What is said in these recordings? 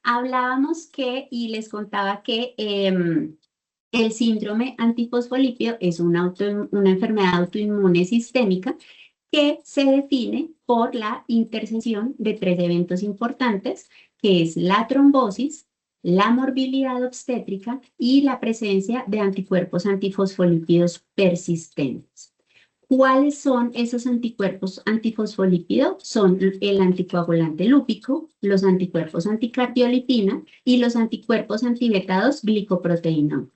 Hablábamos que, y les contaba que el síndrome antifosfolípido es una enfermedad autoinmune sistémica que se define por la intersección de tres eventos importantes, que es la trombosis, la morbilidad obstétrica y la presencia de anticuerpos antifosfolípidos persistentes. ¿Cuáles son esos anticuerpos antifosfolípidos? Son el anticoagulante lúpico, los anticuerpos anticardiolipina y los anticuerpos antibeta-2 glicoproteína.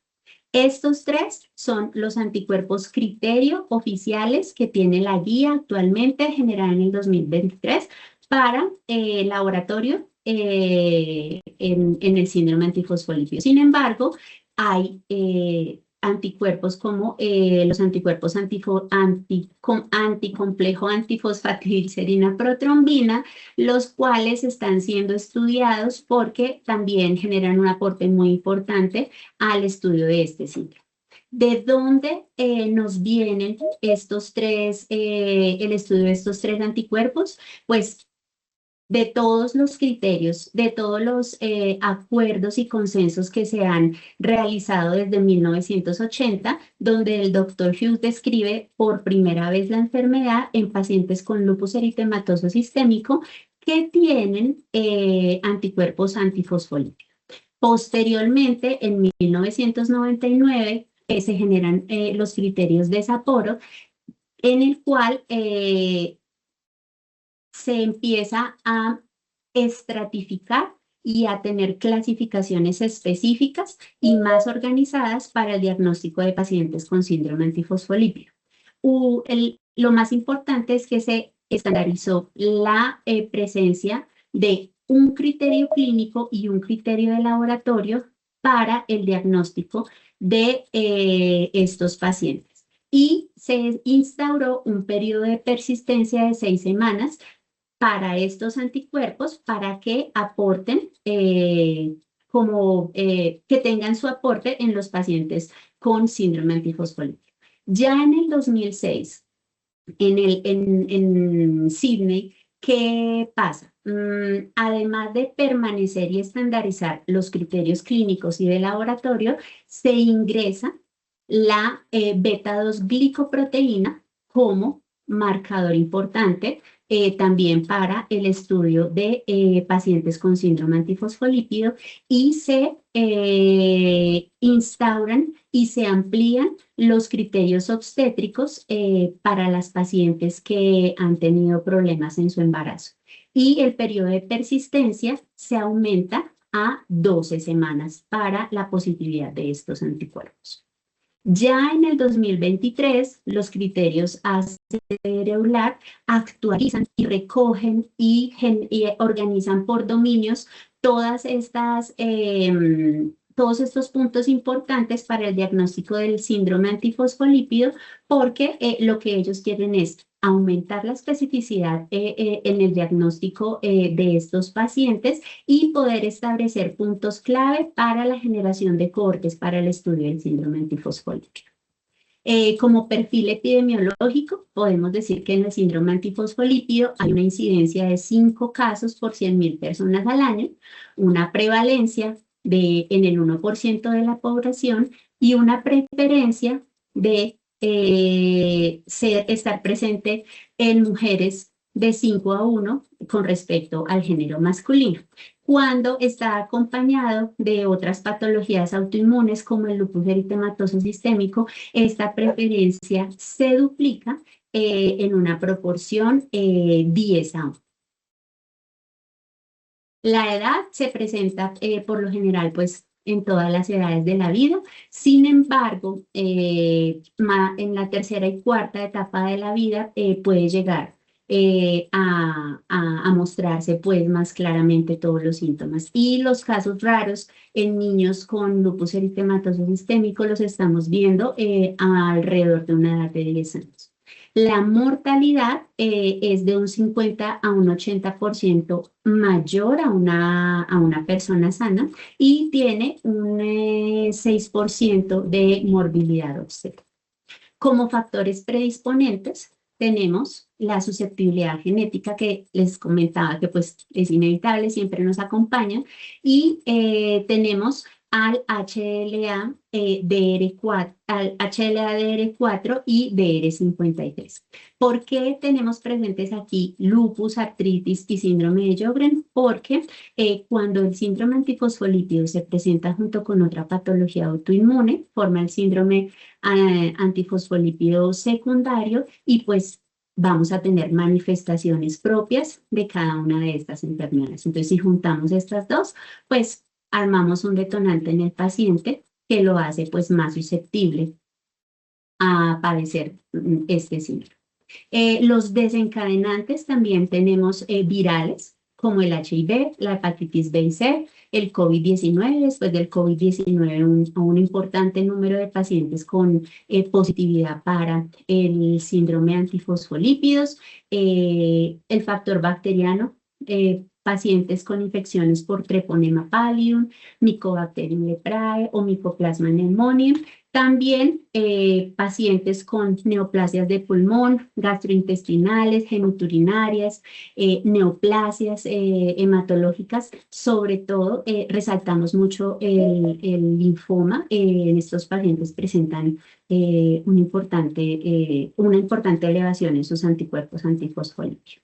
Estos tres son los anticuerpos criterio oficiales que tiene la guía actualmente generada en el 2023 para el laboratorio en el síndrome antifosfolípido. Sin embargo, hay anticuerpos como los anticuerpos anticomplejo antifosfatidilcerina protrombina, los cuales están siendo estudiados porque también generan un aporte muy importante al estudio de este síndrome. ¿De dónde nos vienen estos tres, el estudio de estos tres anticuerpos? Pues de todos los criterios, de todos los acuerdos y consensos que se han realizado desde 1980, donde el doctor Hughes describe por primera vez la enfermedad en pacientes con lupus eritematoso sistémico que tienen anticuerpos antifosfolípicos. Posteriormente, en 1999, se generan los criterios de Sapporo, en el cual se empieza a estratificar y a tener clasificaciones específicas y más organizadas para el diagnóstico de pacientes con síndrome antifosfolípido. Lo más importante es que se estandarizó la presencia de un criterio clínico y un criterio de laboratorio para el diagnóstico de estos pacientes. Y se instauró un periodo de persistencia de 6 semanas para estos anticuerpos para que aporten, que tengan su aporte en los pacientes con síndrome antifosfolípido. Ya en el 2006, en Sydney, ¿qué pasa? Además de permanecer y estandarizar los criterios clínicos y de laboratorio, se ingresa la beta-2 glicoproteína como marcador importante también para el estudio de pacientes con síndrome antifosfolípido y se instauran y se amplían los criterios obstétricos para las pacientes que han tenido problemas en su embarazo. Y el periodo de persistencia se aumenta a 12 semanas para la positividad de estos anticuerpos. Ya en el 2023, los criterios ACR-EULAR actualizan y recogen y organizan por dominios todos estos puntos importantes para el diagnóstico del síndrome antifosfolípido, porque lo que ellos quieren es aumentar la especificidad en el diagnóstico de estos pacientes y poder establecer puntos clave para la generación de cohortes para el estudio del síndrome antifosfolípido. Como perfil epidemiológico, podemos decir que en el síndrome antifosfolípido hay una incidencia de 5 casos por 100.000 personas al año, una prevalencia en el 1% de la población y una preferencia de estar presente en mujeres de 5:1 con respecto al género masculino, cuando está acompañado de otras patologías autoinmunes como el lupus eritematoso sistémico. Esta preferencia se duplica en una proporción 10:1. La edad se presenta por lo general pues en todas las edades de la vida. Sin embargo, en la tercera y cuarta etapa de la vida puede llegar a mostrarse pues más claramente todos los síntomas. Y los casos raros en niños con lupus eritematoso sistémico los estamos viendo alrededor de una edad de 10 años. La mortalidad es de un 50 a un 80% mayor a una persona sana y tiene un 6% de morbilidad obstétrica. Como factores predisponentes, tenemos la susceptibilidad genética que les comentaba que pues es inevitable, siempre nos acompaña, y tenemos al HLA, al HLA-DR4 y DR53. ¿Por qué tenemos presentes aquí lupus, artritis y síndrome de Sjögren? Porque cuando el síndrome antifosfolípido se presenta junto con otra patología autoinmune, forma el síndrome antifosfolípido secundario y pues vamos a tener manifestaciones propias de cada una de estas enfermedades. Entonces, si juntamos estas dos, pues armamos un detonante en el paciente que lo hace pues más susceptible a padecer este síndrome. Los desencadenantes también tenemos virales, como el HIV, la hepatitis B y C, el COVID-19. Después del COVID-19, un importante número de pacientes con positividad para el síndrome antifosfolípidos, el factor bacteriano, pacientes con infecciones por Treponema pallidum, Mycobacterium leprae o Mycoplasma pneumoniae. También pacientes con neoplasias de pulmón, gastrointestinales, geniturinarias, neoplasias hematológicas. Sobre todo, resaltamos mucho el linfoma. En estos pacientes presentan una importante elevación en sus anticuerpos antifosfolípicos.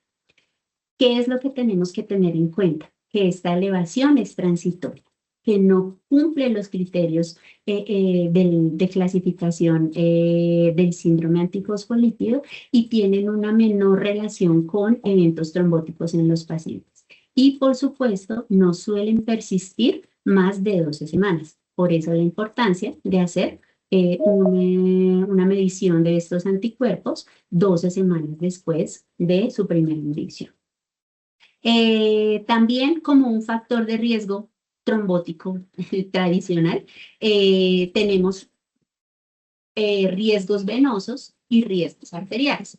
¿Qué es lo que tenemos que tener en cuenta? Que esta elevación es transitoria, que no cumple los criterios de clasificación del síndrome antifosfolípido y tienen una menor relación con eventos trombóticos en los pacientes. Y por supuesto, no suelen persistir más de 12 semanas. Por eso la importancia de hacer una medición de estos anticuerpos 12 semanas después de su primera medición. También como un factor de riesgo trombótico tradicional, tenemos riesgos venosos y riesgos arteriales.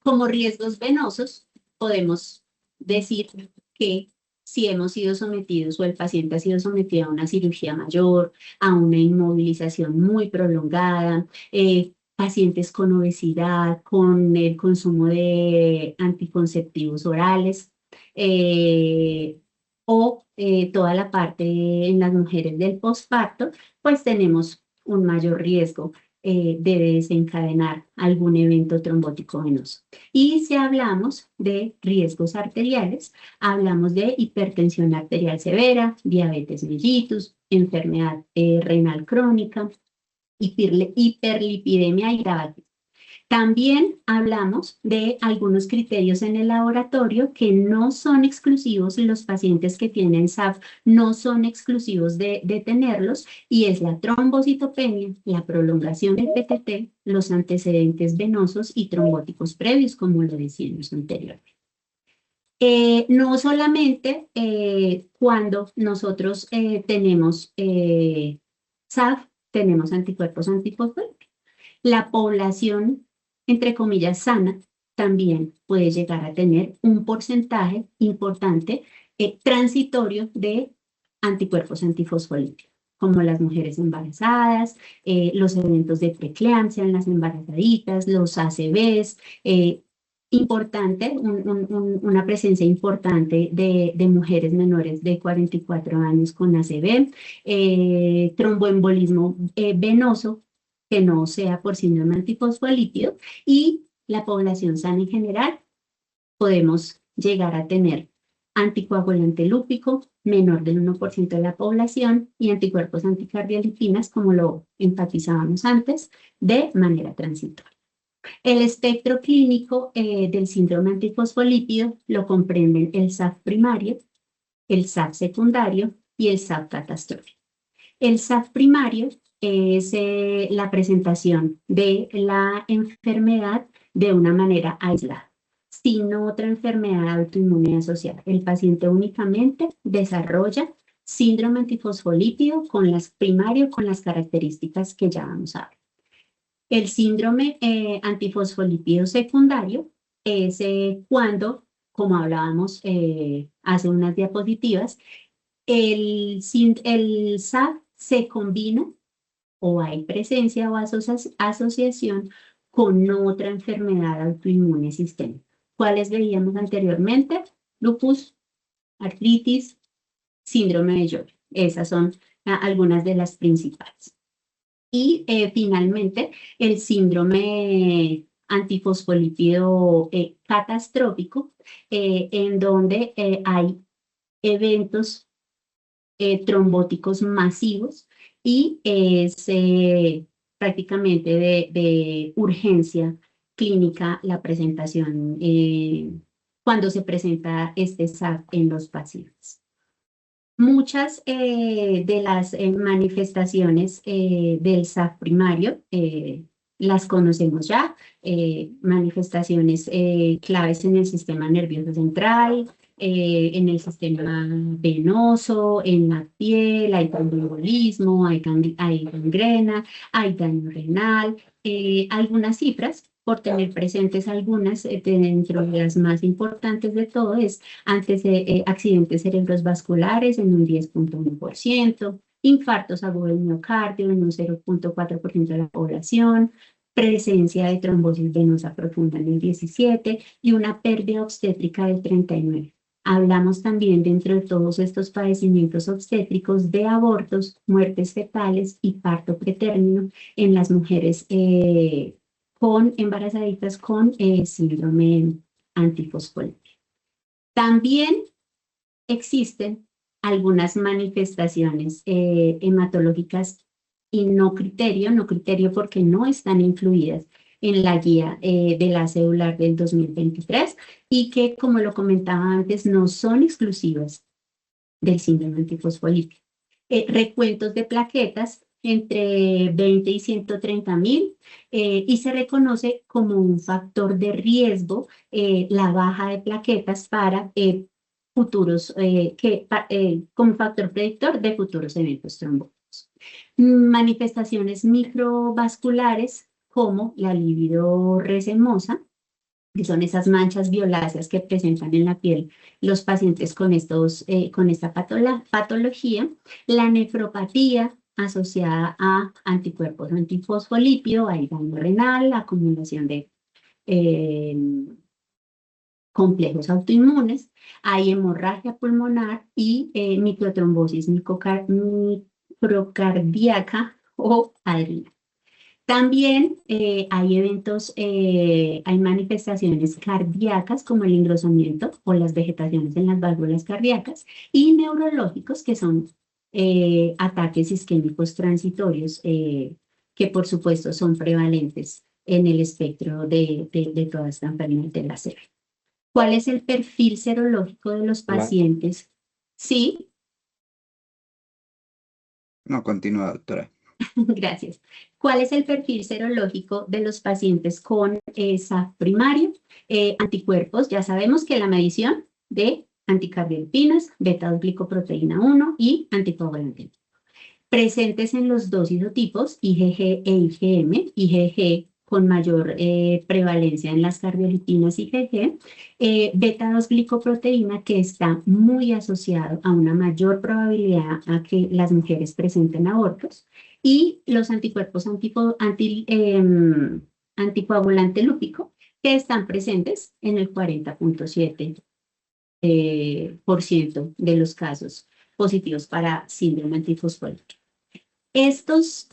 Como riesgos venosos, podemos decir que si hemos sido sometidos o el paciente ha sido sometido a una cirugía mayor, a una inmovilización muy prolongada, pacientes con obesidad, con el consumo de anticonceptivos orales, o toda la parte en las mujeres del posparto, pues tenemos un mayor riesgo de desencadenar algún evento trombótico venoso. Y si hablamos de riesgos arteriales, hablamos de hipertensión arterial severa, diabetes mellitus, enfermedad renal crónica, hiperlipidemia y tabaquismo. También hablamos de algunos criterios en el laboratorio que no son exclusivos, los pacientes que tienen SAF no son exclusivos de tenerlos, y es la trombocitopenia, la prolongación del PTT, los antecedentes venosos y trombóticos previos, como lo decíamos anteriormente. No solamente cuando nosotros tenemos SAF, tenemos anticuerpos antifosfolípicos. La población, entre comillas, sana, también puede llegar a tener un porcentaje importante transitorio de anticuerpos antifosfolípicos, como las mujeres embarazadas, los eventos de preeclampsia en las embarazaditas, los ACVs, una presencia importante de mujeres menores de 44 años con ACV, tromboembolismo venoso, que no sea por síndrome antifosfolípido, y la población sana en general, podemos llegar a tener anticoagulante lúpico, menor del 1% de la población, y anticuerpos anticardiolitinas, como lo enfatizábamos antes, de manera transitoria. El espectro clínico del síndrome antifosfolípido lo comprenden el SAF primario, el SAF secundario y el SAF catastrófico. El SAF primario es la presentación de la enfermedad de una manera aislada, sin otra enfermedad autoinmune asociada. El paciente únicamente desarrolla síndrome antifosfolípido primario con las características que ya vamos a ver. El síndrome antifosfolípido secundario es cuando, como hablábamos hace unas diapositivas, el SAF se combina o hay presencia o asociación con otra enfermedad autoinmune sistémica. ¿Cuáles veíamos anteriormente? Lupus, artritis, síndrome de Joy. Esas son algunas de las principales. Y finalmente, el síndrome antifosfolípido catastrófico, en donde hay eventos trombóticos masivos y es prácticamente de urgencia clínica la presentación cuando se presenta este SAF en los pacientes. Muchas de las manifestaciones del SAF primario las conocemos ya, manifestaciones claves en el sistema nervioso central, en el sistema venoso, en la piel, hay tromboembolismo, hay gangrena, hay daño renal, algunas cifras, por tener presentes algunas, dentro de las más importantes de todo es accidentes cerebrovasculares en un 10.1%, infartos agudos del miocardio en un 0.4% de la población, presencia de trombosis venosa profunda en el 17% y una pérdida obstétrica del 39%. Hablamos también dentro de todos estos padecimientos obstétricos de abortos, muertes fetales y parto pretérmino en las mujeres embarazaditas con síndrome antifosfolípido. También existen algunas manifestaciones hematológicas y no criterio porque no están incluidas en la guía de la celular del 2023 y que, como lo comentaba antes, no son exclusivas del síndrome antifosfolípido. Recuentos de plaquetas entre 20 y 130.000 y se reconoce como un factor de riesgo la baja de plaquetas para futuros, como factor predictor de futuros eventos trombóticos. Manifestaciones microvasculares como la libido racemosa, que son esas manchas violáceas que presentan en la piel los pacientes con esta patología, la nefropatía asociada a anticuerpos antifosfolípido, hay daño renal, acumulación de complejos autoinmunes, hay hemorragia pulmonar y microtrombosis microcardíaca o adrenal. También hay eventos, hay manifestaciones cardíacas como el engrosamiento o las vegetaciones en las válvulas cardíacas y neurológicos que son ataques isquémicos transitorios que por supuesto son prevalentes en el espectro de toda esta enfermedad de la cerebro. ¿Cuál es el perfil serológico de los pacientes? Sí. No, continúa, doctora. Gracias. ¿Cuál es el perfil serológico de los pacientes con SAF primario? Anticuerpos, ya sabemos que la medición de anticardiolpinas, beta-2-glicoproteína 1 y anticoagulante. Presentes en los dos isotipos, IgG e IgM, IgG con mayor prevalencia en las cardiolipinas IgG, beta-2-glicoproteína que está muy asociado a una mayor probabilidad a que las mujeres presenten abortos, y los anticuerpos anticoagulante lúpico que están presentes en el 40.7% de los casos positivos para síndrome antifosfolípido. Estos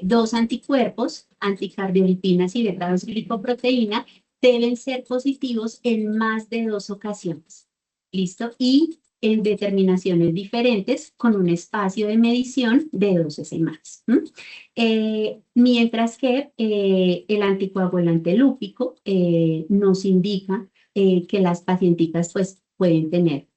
dos anticuerpos, anticardiolipinas y beta-2-glicoproteína, deben ser positivos en más de 2 ocasiones. ¿Listo? Y en determinaciones diferentes con un espacio de medición de 12 semanas. Mientras que el anticoagulante lúpico nos indica que las pacientitas pues, pueden tener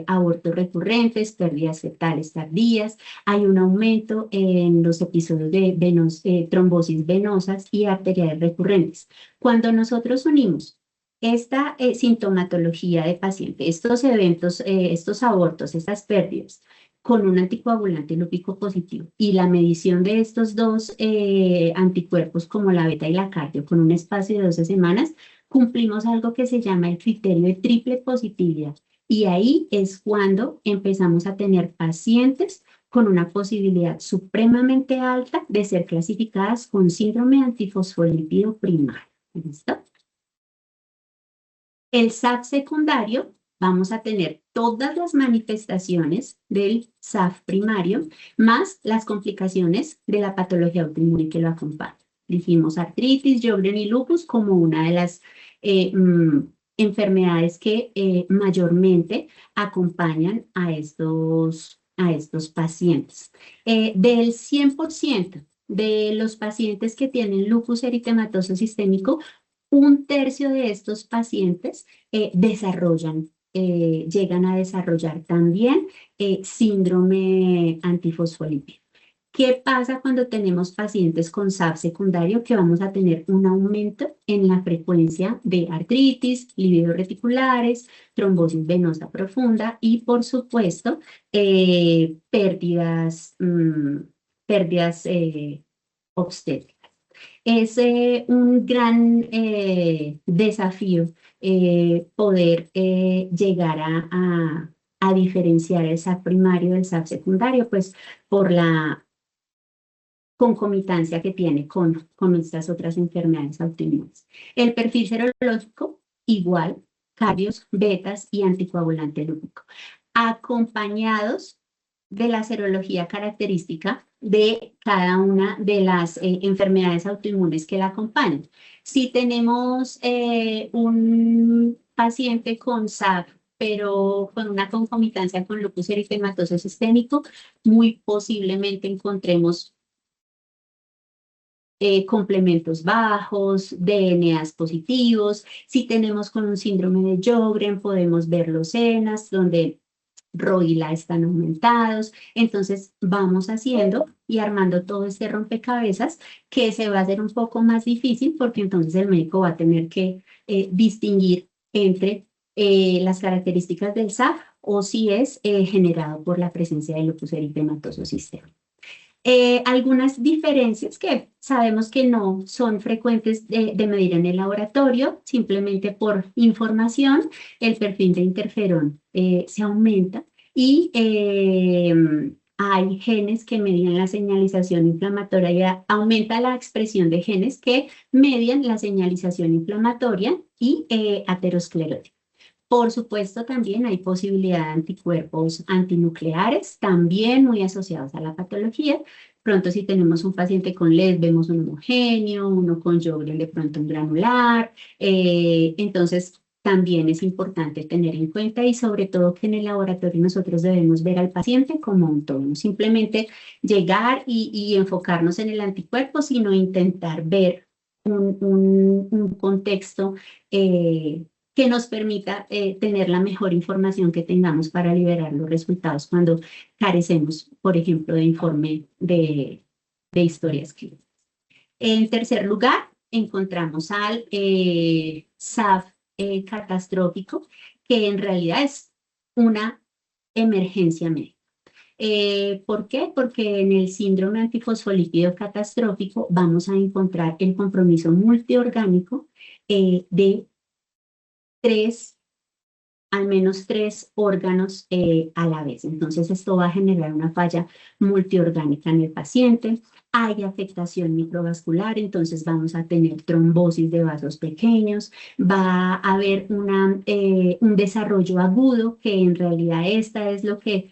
abortos recurrentes, pérdidas fetales tardías, hay un aumento en los episodios de trombosis venosas y arteriales recurrentes. Cuando nosotros unimos esta sintomatología de paciente, estos eventos, estos abortos, estas pérdidas, con un anticoagulante lúpico positivo y la medición de estos dos anticuerpos como la beta y la cardio con un espacio de 12 semanas, cumplimos algo que se llama el criterio de triple positividad. Y ahí es cuando empezamos a tener pacientes con una posibilidad supremamente alta de ser clasificadas con síndrome antifosfolípido primario. ¿Listo? El SAF secundario, vamos a tener todas las manifestaciones del SAF primario, más las complicaciones de la patología autoinmune que lo acompaña. Dijimos artritis, Sjögren y lupus como una de las enfermedades que mayormente acompañan a estos pacientes. Del 100% de los pacientes que tienen lupus eritematoso sistémico, 1/3 de estos pacientes llegan a desarrollar también síndrome antifosfolípido. ¿Qué pasa cuando tenemos pacientes con SAF secundario? Que vamos a tener un aumento en la frecuencia de artritis, lívidos reticulares, trombosis venosa profunda y, por supuesto, pérdidas obstétricas. Es un gran desafío poder llegar a diferenciar el SAF primario del SAF secundario, pues por la concomitancia que tiene con estas otras enfermedades autoinmunes. El perfil serológico, igual, cardios, betas y anticoagulante lúpico, acompañados de la serología característica de cada una de las enfermedades autoinmunes que la acompañan. Si tenemos un paciente con SAF, pero con una concomitancia con lupus eritematoso sistémico, muy posiblemente encontremos complementos bajos, DNAs positivos. Si tenemos con un síndrome de Sjögren, podemos ver los ENAs, donde ROI y LA están aumentados. Entonces vamos haciendo y armando todo este rompecabezas que se va a hacer un poco más difícil porque entonces el médico va a tener que distinguir entre las características del SAF o si es generado por la presencia de lupus eritematoso sistémico. Algunas diferencias que sabemos que no son frecuentes de medir en el laboratorio, simplemente por información, el perfil de interferón se aumenta y hay genes que median la señalización inflamatoria y aumenta la expresión de genes que median la señalización inflamatoria y aterosclerótica. Por supuesto, también hay posibilidad de anticuerpos antinucleares, también muy asociados a la patología. Pronto, si tenemos un paciente con LED, vemos un homogéneo, uno con Sjögren de pronto un granular. Entonces, también es importante tener en cuenta y sobre todo que en el laboratorio nosotros debemos ver al paciente como un todo, no simplemente llegar y enfocarnos en el anticuerpo, sino intentar ver un contexto que nos permita tener la mejor información que tengamos para liberar los resultados cuando carecemos, por ejemplo, de informe de historias clínicas. En tercer lugar, encontramos al SAF catastrófico, que en realidad es una emergencia médica. ¿Por qué? Porque en el síndrome antifosfolípido catastrófico vamos a encontrar el compromiso multiorgánico de al menos tres órganos a la vez. Entonces, esto va a generar una falla multiorgánica en el paciente. Hay afectación microvascular, entonces vamos a tener trombosis de vasos pequeños. Va a haber un desarrollo agudo, que en realidad esta es lo que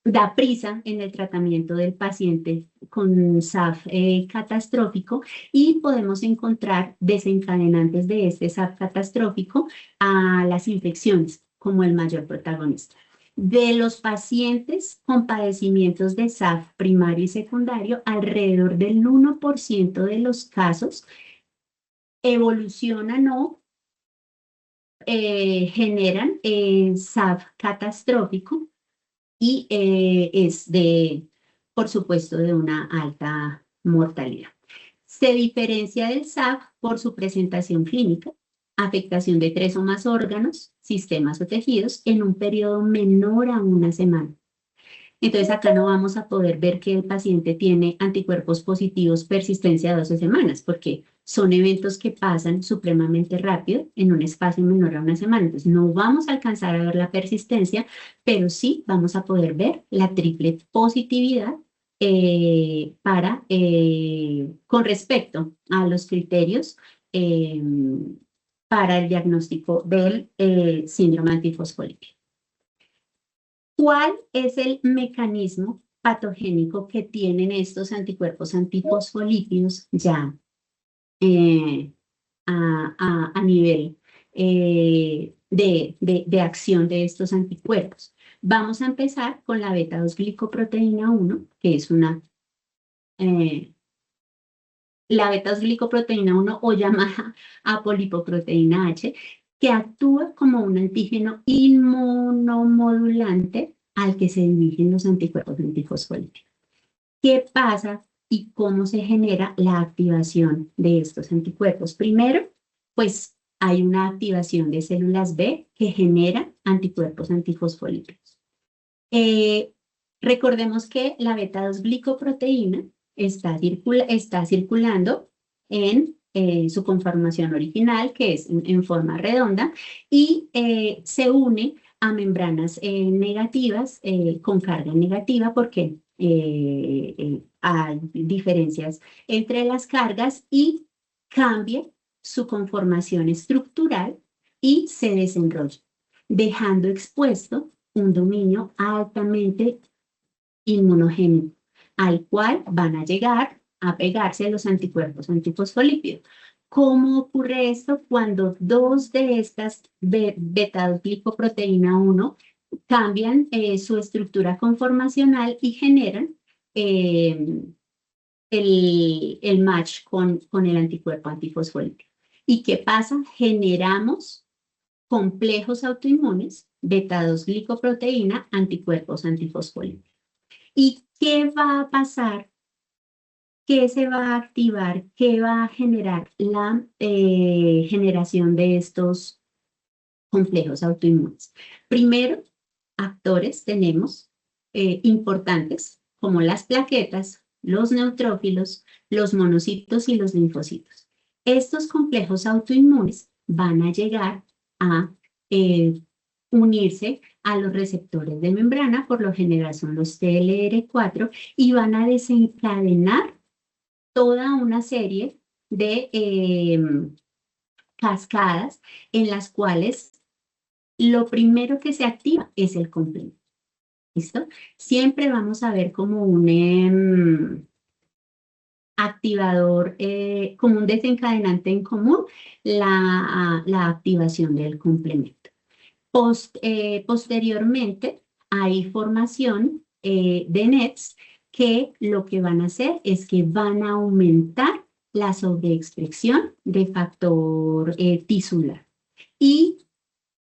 da prisa en el tratamiento del paciente con SAF catastrófico, y podemos encontrar desencadenantes de este SAF catastrófico a las infecciones como el mayor protagonista. De los pacientes con padecimientos de SAF primario y secundario, alrededor del 1% de los casos evolucionan o generan SAF catastrófico, y es por supuesto, de una alta mortalidad. Se diferencia del SAF por su presentación clínica, afectación de 3 o más órganos, sistemas o tejidos en un periodo menor a 1 semana. Entonces, acá no vamos a poder ver que el paciente tiene anticuerpos positivos, persistencia de 12 semanas, porque son eventos que pasan supremamente rápido en un espacio menor a una semana. Entonces, no vamos a alcanzar a ver la persistencia, pero sí vamos a poder ver la triple positividad con respecto a los criterios eh, para el diagnóstico del síndrome antifosfolípido. ¿Cuál es el mecanismo patogénico que tienen estos anticuerpos antifosfolípidos ya a nivel de acción de estos anticuerpos? Vamos a empezar con la beta-2-glicoproteína 1, que es la beta-2-glicoproteína 1 o llamada apolipoproteína H, que actúa como un antígeno inmunomodulante al que se dirigen los anticuerpos antifosfolípicos. ¿Qué pasa y cómo se genera la activación de estos anticuerpos? Primero, pues hay una activación de células B que genera anticuerpos antifosfolípicos. Recordemos que la beta-2-glicoproteína está circulando en su conformación original, que es en forma redonda, y se une a membranas negativas con carga negativa porque hay diferencias entre las cargas y cambia su conformación estructural y se desenrolla, dejando expuesto un dominio altamente inmunogénico, al cual van a llegar a pegarse los anticuerpos antifosfolípidos. ¿Cómo ocurre esto? Cuando dos de estas beta-glicoproteína 1 cambian su estructura conformacional y generan el match con el anticuerpo antifosfolípico. ¿Y qué pasa? Generamos complejos autoinmunes, beta-2-glicoproteína, anticuerpos antifosfolípicos. ¿Y qué va a pasar? ¿Qué se va a activar? ¿Qué va a generar la generación de estos complejos autoinmunes? Primero, actores tenemos importantes como las plaquetas, los neutrófilos, los monocitos y los linfocitos. Estos complejos autoinmunes van a llegar a unirse a los receptores de membrana, por lo general son los TLR4, y van a desencadenar toda una serie de cascadas en las cuales lo primero que se activa es el complemento. ¿Listo? Siempre vamos a ver como un activador, como un desencadenante en común, la activación del complemento. Posteriormente, hay formación de NETs que lo que van a hacer es que van a aumentar la sobreexpresión de factor tisular. ¿Y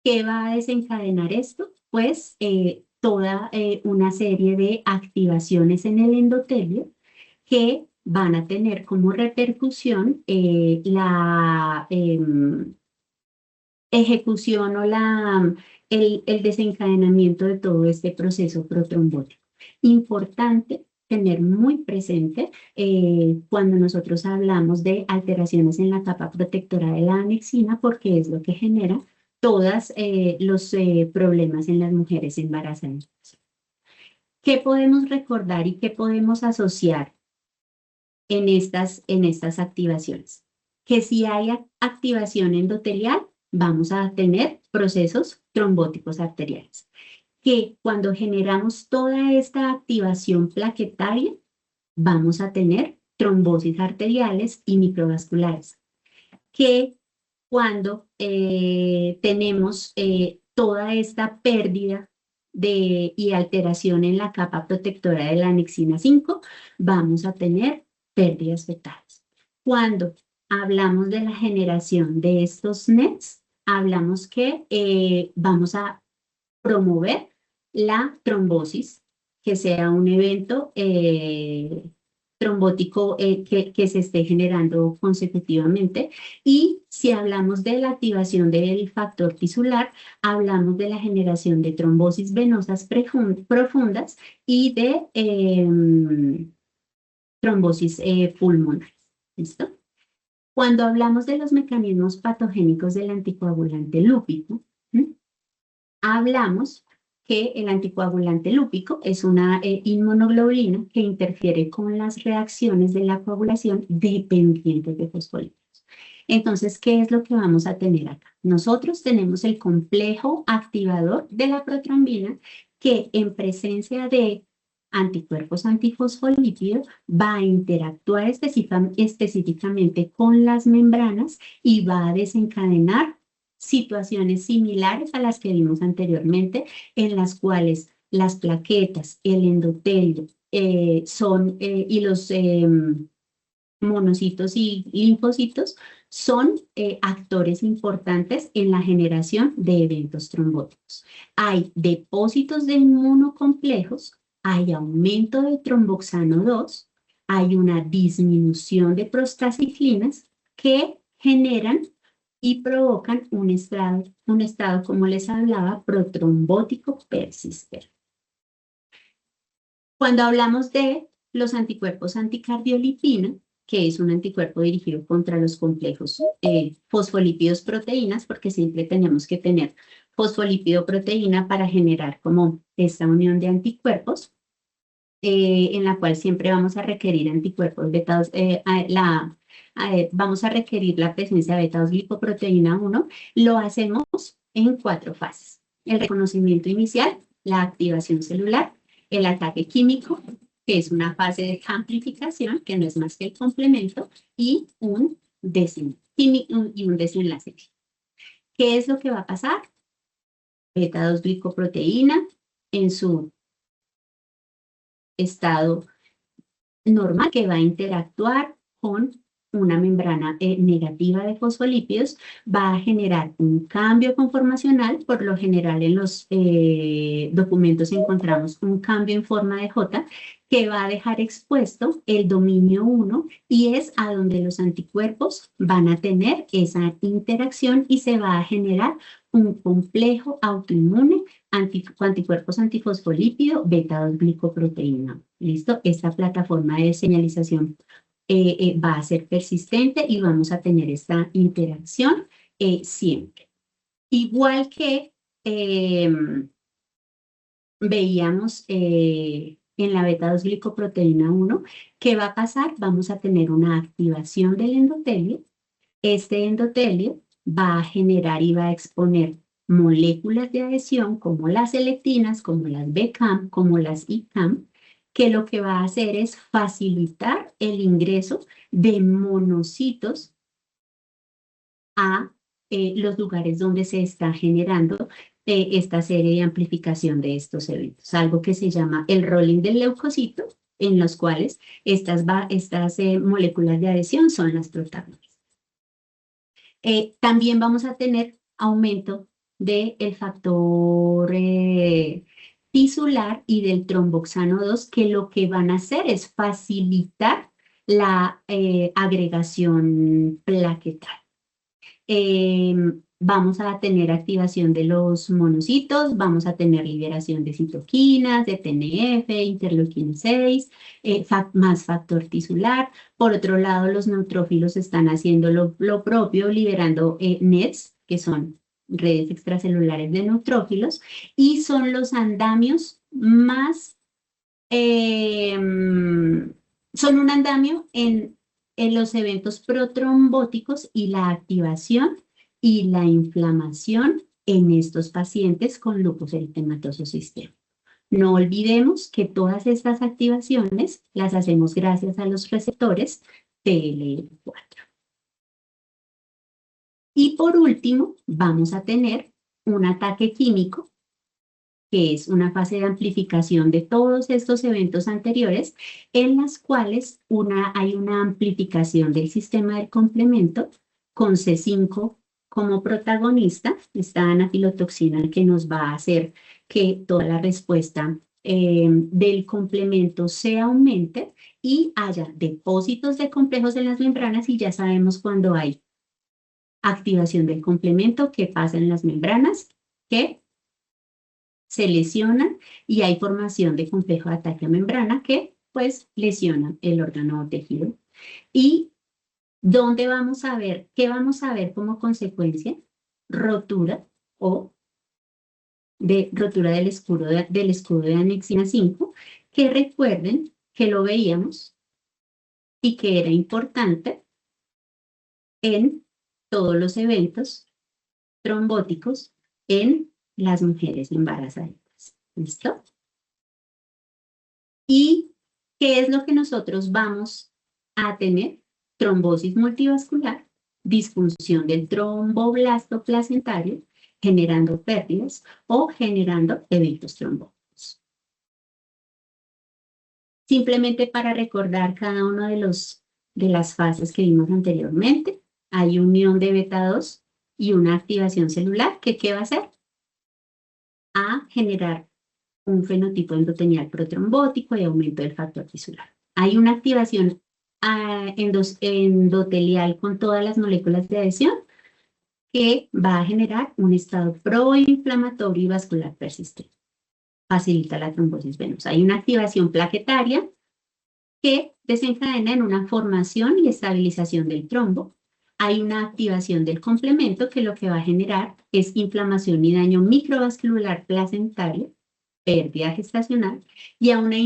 qué va a desencadenar esto? Pues toda una serie de activaciones en el endotelio que van a tener como repercusión la ejecución o el desencadenamiento de todo este proceso protrombótico. Importante tener muy presente cuando nosotros hablamos de alteraciones en la capa protectora de la anexina, porque es lo que genera todos los problemas en las mujeres embarazadas. ¿Qué podemos recordar y qué podemos asociar en estas activaciones? Que si hay activación endotelial, vamos a tener procesos trombóticos arteriales. Que cuando generamos toda esta activación plaquetaria, vamos a tener trombosis arteriales y microvasculares. Que cuando tenemos toda esta pérdida y alteración en la capa protectora de la anexina 5, vamos a tener pérdidas fetales. Cuando hablamos de la generación de estos NETs, hablamos que vamos a promover la trombosis, que sea un evento trombótico que se esté generando consecutivamente. Y si hablamos de la activación del factor tisular, hablamos de la generación de trombosis venosas profundas y de trombosis pulmonares. ¿Listo? Cuando hablamos de los mecanismos patogénicos del anticoagulante lúpico, hablamos que el anticoagulante lúpico es una inmunoglobulina que interfiere con las reacciones de la coagulación dependientes de fosfolípidos. Entonces, ¿qué es lo que vamos a tener acá? Nosotros tenemos el complejo activador de la protrombina que en presencia de anticuerpos antifosfolípidos va a interactuar específicamente con las membranas y va a desencadenar situaciones similares a las que vimos anteriormente, en las cuales las plaquetas, el endotelio y los monocitos y linfocitos son actores importantes en la generación de eventos trombóticos. Hay depósitos de inmunocomplejos, hay aumento de tromboxano 2, hay una disminución de prostaciclinas que generan y provocan un estado, como les hablaba, protrombótico persistente. Cuando hablamos de los anticuerpos anticardiolipina, que es un anticuerpo dirigido contra los complejos fosfolípidos proteínas, porque siempre tenemos que tener fosfolípido proteína para generar como esta unión de anticuerpos, en la cual siempre vamos a requerir anticuerpos beta, vamos a requerir la presencia de beta-2-glicoproteína 1, lo hacemos en 4 fases. El reconocimiento inicial, la activación celular, el ataque químico, que es una fase de amplificación, que no es más que el complemento, y un desenlace. ¿Qué es lo que va a pasar? Beta-2-glicoproteína en su estado normal, que va a interactuar con una membrana negativa de fosfolípidos, va a generar un cambio conformacional. Por lo general en los documentos encontramos un cambio en forma de J que va a dejar expuesto el dominio 1 y es a donde los anticuerpos van a tener esa interacción y se va a generar un complejo autoinmune anticuerpos antifosfolípido beta-2-glicoproteína. ¿Listo? Esta plataforma de señalización va a ser persistente y vamos a tener esta interacción siempre. Igual que veíamos en la beta-2-glicoproteína 1, ¿qué va a pasar? Vamos a tener una activación del endotelio. Este endotelio va a generar y va a exponer moléculas de adhesión como las selectinas, como las BCAM, como las ICAM, que lo que va a hacer es facilitar el ingreso de monocitos a los lugares donde se está generando esta serie de amplificación de estos eventos, algo que se llama el rolling del leucocito, en los cuales estas moléculas de adhesión son las protagonistas. También vamos a tener aumento del factor tisular y del tromboxano 2, que lo que van a hacer es facilitar la agregación plaquetal. Vamos a tener activación de los monocitos, vamos a tener liberación de citoquinas, de TNF, interleuquina 6, más factor tisular. Por otro lado, los neutrófilos están haciendo lo propio, liberando NETs, que son redes extracelulares de neutrófilos, y son los andamios más, son un andamio en los eventos protrombóticos y la activación y la inflamación en estos pacientes con lupus eritematoso sistémico. No olvidemos que todas estas activaciones las hacemos gracias a los receptores TLR4. Y por último, vamos a tener un ataque químico, que es una fase de amplificación de todos estos eventos anteriores, en las cuales hay una amplificación del sistema del complemento con C5 como protagonista, esta anafilotoxina que nos va a hacer que toda la respuesta del complemento se aumente y haya depósitos de complejos en las membranas, y ya sabemos cuando hay activación del complemento, qué pasa en las membranas, que se lesionan y hay formación de complejo de ataque a membrana que pues lesiona el órgano o tejido. Y ¿Dónde vamos a ver? ¿Qué vamos a ver como consecuencia? Rotura o de rotura del escudo de anexina 5, que recuerden que lo veíamos y que era importante en todos los eventos trombóticos en las mujeres embarazadas. ¿Listo? ¿Y qué es lo que nosotros vamos a tener? Trombosis multivascular, disfunción del tromboblasto placentario, generando pérdidas o generando eventos trombóticos. Simplemente para recordar cada uno de las fases que vimos anteriormente, hay unión de beta 2 y una activación celular, que ¿qué va a hacer? A generar un fenotipo endotelial protrombótico y aumento del factor tisular. Hay una activación endotelial con todas las moléculas de adhesión que va a generar un estado proinflamatorio y vascular persistente. Facilita la trombosis venosa. Hay una activación plaquetaria que desencadena en una formación y estabilización del trombo. Hay una activación del complemento que lo que va a generar es inflamación y daño microvascular placentario, pérdida gestacional, y hay una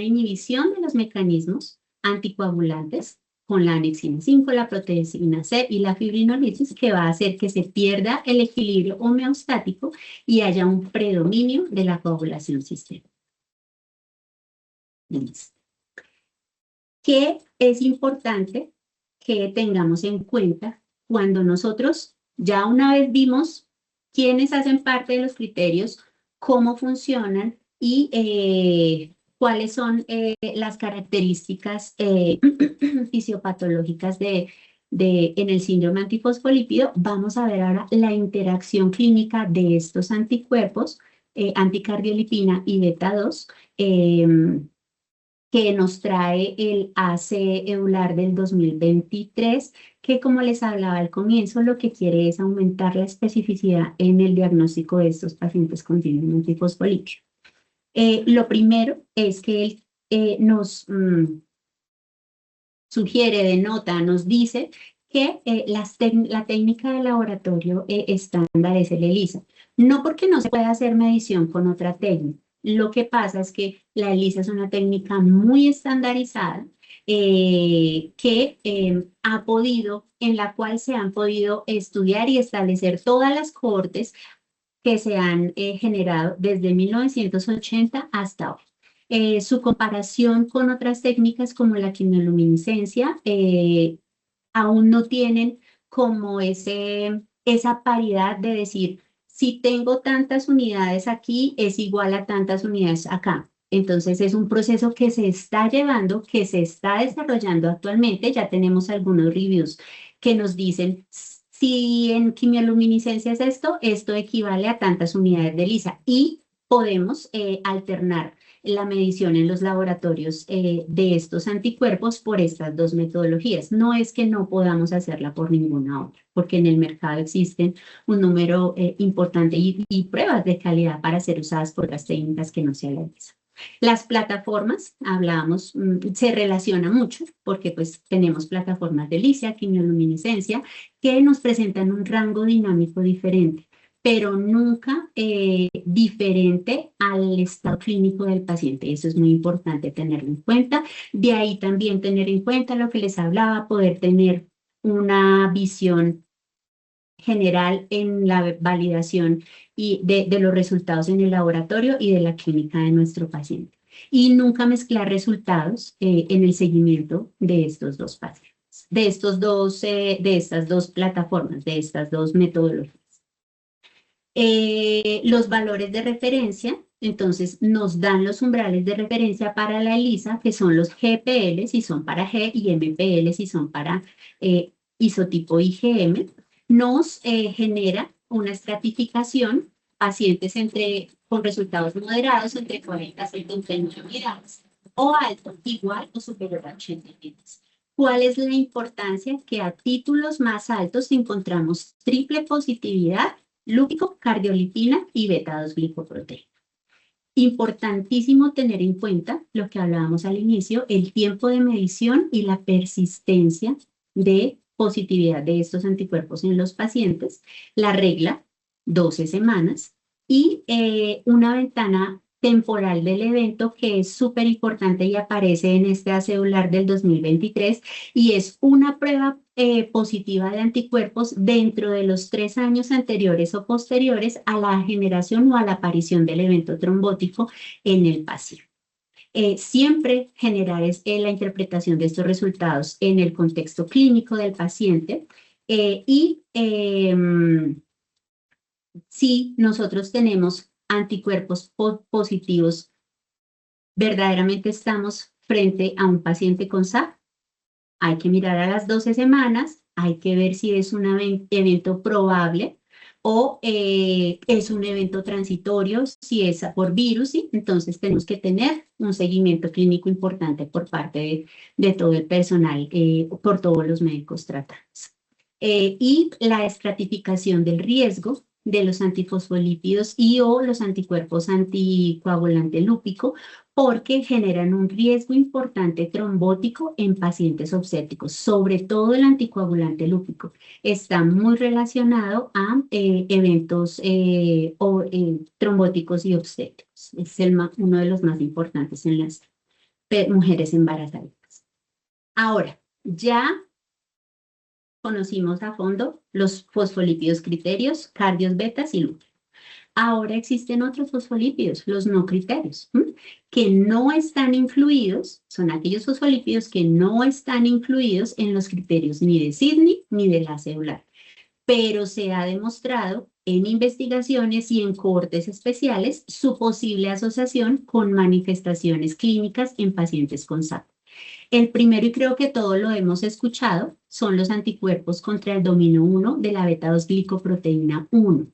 inhibición de los mecanismos anticoagulantes con la anexina 5, la proteína C y la fibrinolisis, que va a hacer que se pierda el equilibrio homeostático y haya un predominio de la coagulación sistémica. Listo. ¿Qué es importante que tengamos en cuenta cuando nosotros ya una vez vimos quiénes hacen parte de los criterios, cómo funcionan y cuáles son las características fisiopatológicas en el síndrome antifosfolípido? Vamos a ver ahora la interacción clínica de estos anticuerpos, anticardiolipina y beta 2, que nos trae el AC EULAR del 2023, que como les hablaba al comienzo, lo que quiere es aumentar la especificidad en el diagnóstico de estos pacientes con síndrome antifosfolípido. Lo primero es que él nos sugiere, denota, nos dice que la técnica de laboratorio estándar es el ELISA. No porque no se pueda hacer medición con otra técnica. Lo que pasa es que la ELISA es una técnica muy estandarizada en la cual se han podido estudiar y establecer todas las cohortes que se han generado desde 1980 hasta hoy. Su comparación con otras técnicas como la quimioluminiscencia aún no tienen como esa paridad de decir, si tengo tantas unidades aquí, es igual a tantas unidades acá. Entonces es un proceso que se está llevando, que se está desarrollando actualmente. Ya tenemos algunos reviews que nos dicen, si en quimioluminiscencia es esto equivale a tantas unidades de ELISA y podemos alternar la medición en los laboratorios de estos anticuerpos por estas dos metodologías. No es que no podamos hacerla por ninguna otra, porque en el mercado existen un número importante y pruebas de calidad para ser usadas por las técnicas que no se ELISA. Las plataformas, hablábamos, se relaciona mucho porque pues tenemos plataformas de ELISA, quimioluminiscencia, que nos presentan un rango dinámico diferente, pero nunca diferente al estado clínico del paciente. Eso es muy importante tenerlo en cuenta. De ahí también tener en cuenta lo que les hablaba, poder tener una visión general en la validación y de los resultados en el laboratorio y de la clínica de nuestro paciente. Y nunca mezclar resultados en el seguimiento de estos dos pacientes, de estas dos plataformas, de estas dos metodologías. Los valores de referencia, entonces nos dan los umbrales de referencia para la ELISA, que son los GPL si son para G y MPL si son para isotipo IgM. Nos genera una estratificación, pacientes con resultados moderados entre 40 y 79 unidades, o alto, igual o superior a 80 unidades. ¿Cuál es la importancia? Que a títulos más altos encontramos triple positividad, lúpico, cardiolipina y beta-2 glicoproteína. Importantísimo tener en cuenta lo que hablábamos al inicio, el tiempo de medición y la persistencia de positividad de estos anticuerpos en los pacientes, la regla, 12 semanas, y una ventana temporal del evento que es súper importante y aparece en este acedular del 2023 y es una prueba positiva de anticuerpos dentro de los 3 años anteriores o posteriores a la generación o a la aparición del evento trombótico en el paciente. Siempre generar la interpretación de estos resultados en el contexto clínico del paciente si nosotros tenemos anticuerpos positivos, verdaderamente estamos frente a un paciente con SAP. Hay que mirar a las 12 semanas, hay que ver si es un evento probable o es un evento transitorio, si es por virus, ¿sí? Entonces tenemos que tener un seguimiento clínico importante por parte de todo el personal, por todos los médicos tratantes. Y la estratificación del riesgo de los antifosfolípidos y o los anticuerpos anticoagulante lúpico, porque generan un riesgo importante trombótico en pacientes obstétricos, sobre todo el anticoagulante lúpico. Está muy relacionado a eventos trombóticos y obstétricos. Es uno de los más importantes en las mujeres embarazadas. Ahora, ya conocimos a fondo los fosfolípidos criterios, cardios, betas y lúpicos. Ahora existen otros fosfolípidos, los no criterios, que no están incluidos, son aquellos fosfolípidos que no están incluidos en los criterios ni de Sydney ni de la celular, pero se ha demostrado en investigaciones y en cohortes especiales su posible asociación con manifestaciones clínicas en pacientes con SAP. El primero, y creo que todos lo hemos escuchado, son los anticuerpos contra el dominio 1 de la beta-2-glicoproteína 1.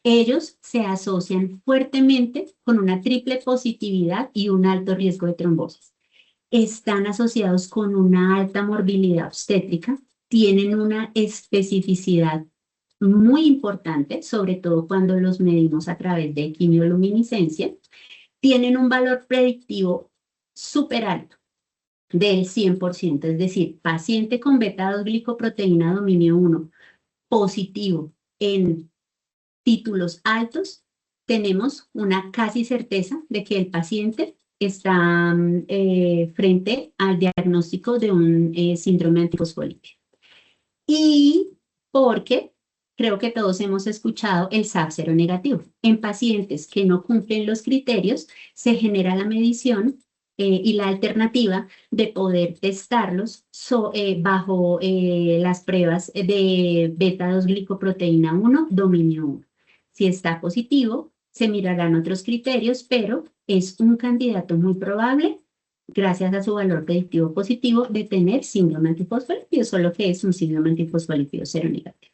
Ellos se asocian fuertemente con una triple positividad y un alto riesgo de trombosis. Están asociados con una alta morbilidad obstétrica, tienen una especificidad muy importante, sobre todo cuando los medimos a través de quimioluminiscencia, tienen un valor predictivo súper alto, del 100%, es decir, paciente con beta-2-glicoproteína dominio 1 positivo en títulos altos, tenemos una casi certeza de que el paciente está frente al diagnóstico de un síndrome antifosfolípido. Y porque creo que todos hemos escuchado el SAP seronegativo. En pacientes que no cumplen los criterios, se genera la medición y la alternativa de poder testarlos bajo las pruebas de beta-2-glicoproteína 1, dominio 1. Si está positivo, se mirarán otros criterios, pero es un candidato muy probable, gracias a su valor predictivo positivo, de tener síndrome antifosfolípido, solo que es un síndrome antifosfolípido seronegativo.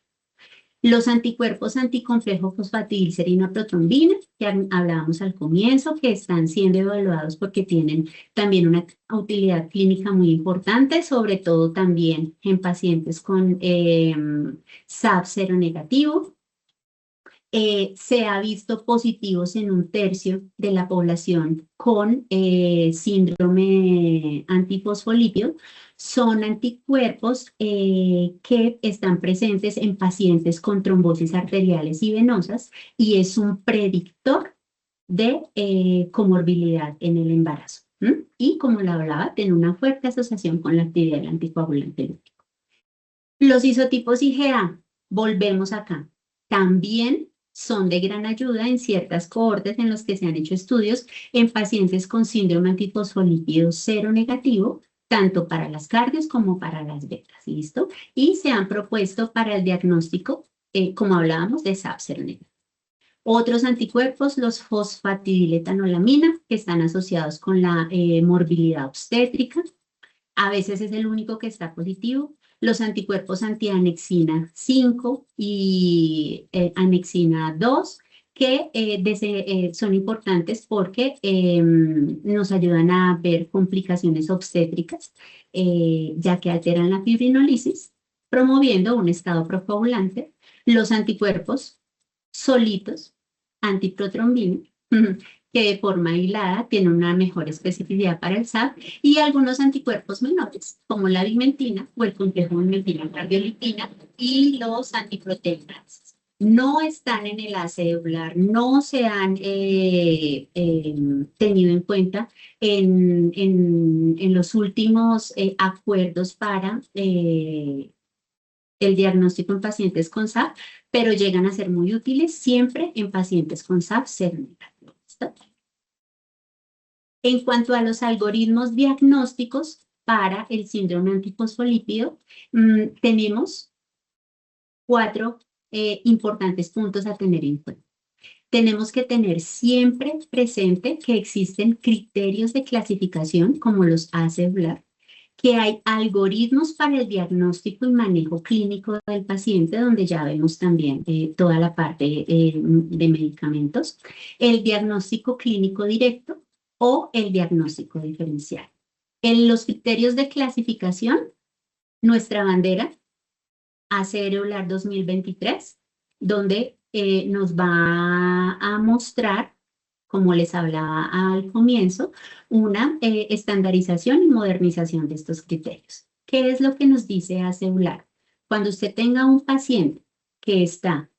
Los anticuerpos anticomplejo fosfatidilcerina protrombina, que hablábamos al comienzo, que están siendo evaluados porque tienen también una utilidad clínica muy importante, sobre todo también en pacientes con SAP seronegativo. Se ha visto positivos en 1/3 de la población con síndrome antifosfolípido. Son anticuerpos que están presentes en pacientes con trombosis arteriales y venosas y es un predictor de comorbilidad en el embarazo. Y como lo hablaba, tiene una fuerte asociación con la actividad del anticoagulante lúpico. Los isotipos IgA, volvemos acá, también son de gran ayuda en ciertas cohortes en los que se han hecho estudios en pacientes con síndrome antifosfolípido seronegativo, tanto para las cardios como para las betas, ¿listo? Y se han propuesto para el diagnóstico, como hablábamos, de SAP seronegativo. Otros anticuerpos, los fosfatidiletanolamina, que están asociados con la morbilidad obstétrica. A veces es el único que está positivo. Los anticuerpos antianexina 5 y anexina 2, que son importantes porque nos ayudan a ver complicaciones obstétricas, ya que alteran la fibrinólisis, promoviendo un estado procoagulante. Los anticuerpos solitos, antiprotrombina, que de forma aislada tiene una mejor especificidad para el SAP, y algunos anticuerpos menores, como la vimentina o el complejo vimentina-cardiolipina y los antiproteínas. No están en el acedular, no se han tenido en cuenta en los últimos acuerdos para el diagnóstico en pacientes con SAP, pero llegan a ser muy útiles siempre en pacientes con SAP seronegativo. En cuanto a los algoritmos diagnósticos para el síndrome antifosfolípido, tenemos 4 importantes puntos a tener en cuenta. Tenemos que tener siempre presente que existen criterios de clasificación, como los ACE-BLAR, que hay algoritmos para el diagnóstico y manejo clínico del paciente, donde ya vemos también toda la parte de medicamentos, el diagnóstico clínico directo o el diagnóstico diferencial. En los criterios de clasificación, nuestra bandera, ACE-BLAR 2023, donde nos va a mostrar, como les hablaba al comienzo, una estandarización y modernización de estos criterios. ¿Qué es lo que nos dice ACE-BLAR? Cuando usted tenga un paciente que está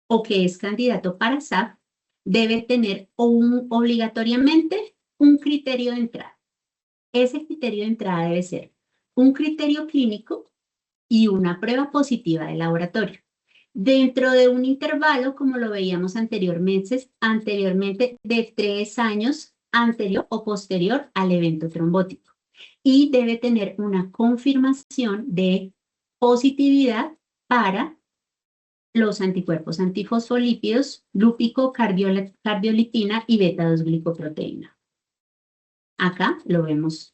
o que es candidato para SAP, debe tener obligatoriamente un criterio de entrada. Ese criterio de entrada debe ser un criterio clínico y una prueba positiva de laboratorio, dentro de un intervalo, como lo veíamos anteriormente, de 3 años anterior o posterior al evento trombótico. Y debe tener una confirmación de positividad para los anticuerpos antifosfolípidos, lúpico, cardiolipina y beta-2-glicoproteína. Acá lo vemos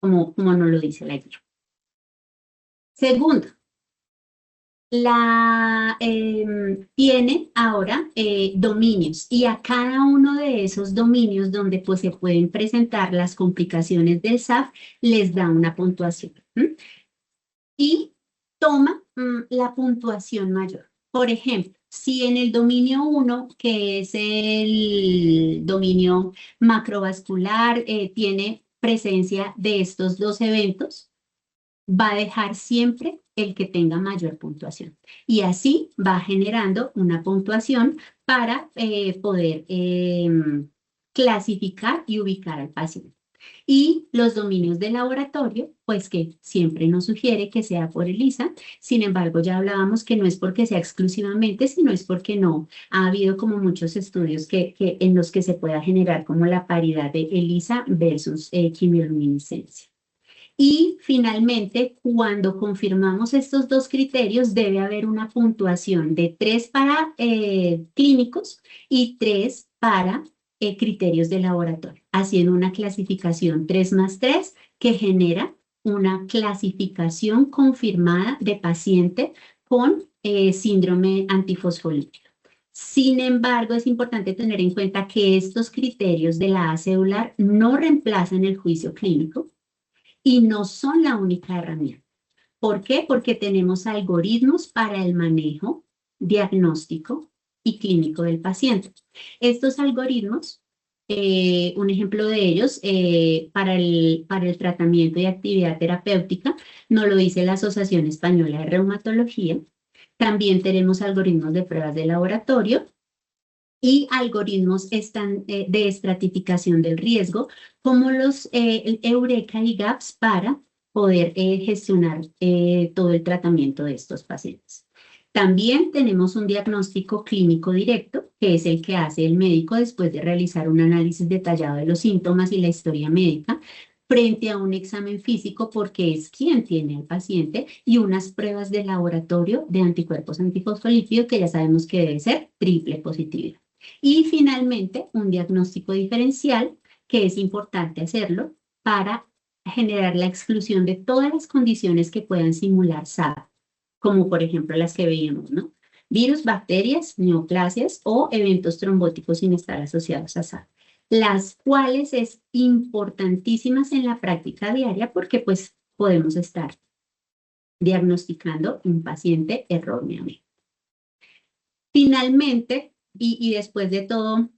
como nos lo dice la guía. Segundo, tiene ahora dominios, y a cada uno de esos dominios donde pues, se pueden presentar las complicaciones del SAF, les da una puntuación. Y toma la puntuación mayor. Por ejemplo, si en el dominio 1, que es el dominio macrovascular, tiene presencia de estos 2 eventos, va a dejar siempre el que tenga mayor puntuación. Y así va generando una puntuación para poder clasificar y ubicar al paciente. Y los dominios de laboratorio, pues que siempre nos sugiere que sea por ELISA. Sin embargo, ya hablábamos que no es porque sea exclusivamente, sino es porque no ha habido como muchos estudios en los que se pueda generar como la paridad de ELISA versus quimioluminiscencia. Y finalmente, cuando confirmamos estos 2 criterios, debe haber una puntuación de 3 para clínicos y 3 para criterios de laboratorio, haciendo una clasificación 3+3 que genera una clasificación confirmada de paciente con síndrome antifosfolípido. Sin embargo, es importante tener en cuenta que estos criterios de la ACE-BLAR no reemplazan el juicio clínico y no son la única herramienta. ¿Por qué? Porque tenemos algoritmos para el manejo, diagnóstico y clínico del paciente. Estos algoritmos, un ejemplo de ellos, para el tratamiento y actividad terapéutica, nos lo dice la Asociación Española de Reumatología. También tenemos algoritmos de pruebas de laboratorio y algoritmos de estratificación del riesgo, como los Eureka y GAPS, para poder gestionar todo el tratamiento de estos pacientes. También tenemos un diagnóstico clínico directo, que es el que hace el médico después de realizar un análisis detallado de los síntomas y la historia médica, frente a un examen físico, porque es quien tiene al paciente, y unas pruebas de laboratorio de anticuerpos antifosfolípidos, que ya sabemos que debe ser triple positividad. Y finalmente, un diagnóstico diferencial, que es importante hacerlo para generar la exclusión de todas las condiciones que puedan simular SAP, como por ejemplo las que veíamos, ¿no? Virus, bacterias, neoplasias o eventos trombóticos sin estar asociados a SAP, las cuales es importantísimas en la práctica diaria porque pues podemos estar diagnosticando un paciente erróneamente. Finalmente, y después de todo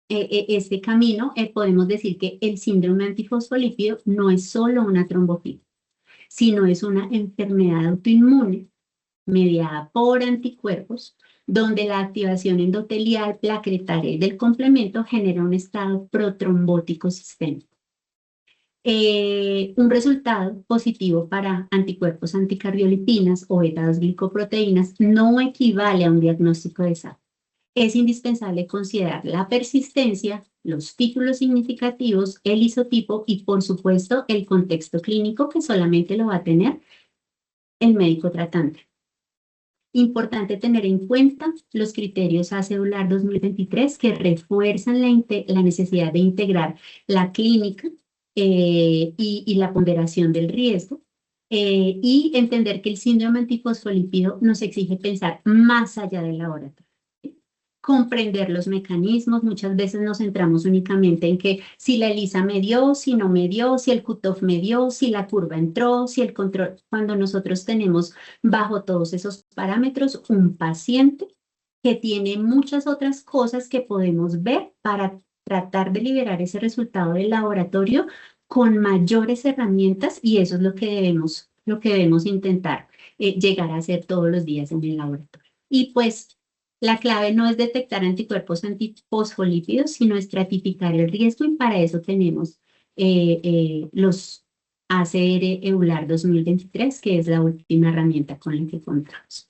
este camino, podemos decir que el síndrome antifosfolípido no es solo una trombofilia, sino es una enfermedad autoinmune mediada por anticuerpos, donde la activación endotelial plaquetaria y del complemento genera un estado protrombótico sistémico. Un resultado positivo para anticuerpos anticardiolipinas o beta-2-glicoproteínas no equivale a un diagnóstico de SAP. Es indispensable considerar la persistencia, los títulos significativos, el isotipo y, por supuesto, el contexto clínico que solamente lo va a tener el médico tratante. Importante tener en cuenta los criterios ACEDULAR 2023 que refuerzan la necesidad de integrar la clínica y la ponderación del riesgo y entender que el síndrome antifosfolípido nos exige pensar más allá del laboratorio. Comprender los mecanismos, muchas veces nos centramos únicamente en que si la ELISA me dio, si no me dio, si el cutoff me dio, si la curva entró, si el control, cuando nosotros tenemos bajo todos esos parámetros un paciente que tiene muchas otras cosas que podemos ver para tratar de liberar ese resultado del laboratorio con mayores herramientas y eso es lo que debemos intentar llegar a hacer todos los días en el laboratorio. Y pues la clave no es detectar anticuerpos antifosfolípidos, sino estratificar el riesgo y para eso tenemos los ACR EULAR 2023, que es la última herramienta con la que contamos.